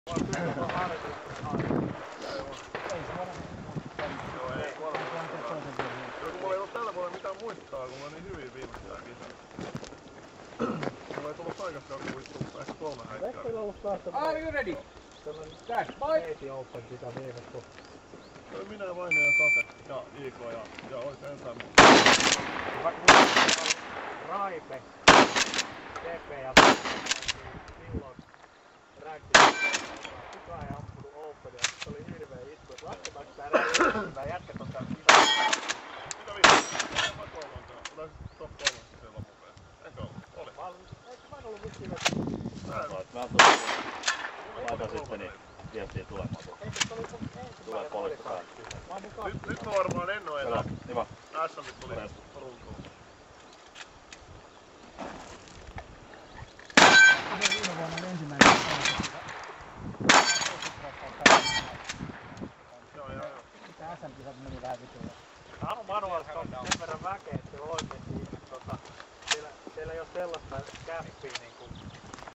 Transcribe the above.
Mulla ei ollut tällä vuonna mitään muistaa, kun mä niin hyvin viimeistään kisassa. Mulla ei tullut paikasta joku vittu, ehkä 3 häikkää. Are you ready? Dash, bye! Se oli minä, Vaine ja Sase ja IK ja oikein jotain muuta. Raipe, Tepe ja silloin räkki. Kukaan ei ampunut Openia, se oli hirveä itku. Et lasketaan sitä räkkiä, jätkät on täällä kiinni. Mitä viisi? Mä kolmantaa. Tai top 3 siellä loppupeen. Eikö ollut? Oli. Eikö mä en ollut vissiin Laitan sitten niin viestiä tulemaan tuohon. Tulee poliiskaan. Nyt mä varmaan en oo enää. Hyvä. SMit tuli runkoon. viime vuonna oli ensimmäinen Joo. mitä SM-kisat meni vähän vituilla. Anu Manualista on sen verran väkeä, että oikeesti siellä ei oo sellaista käppiä niinku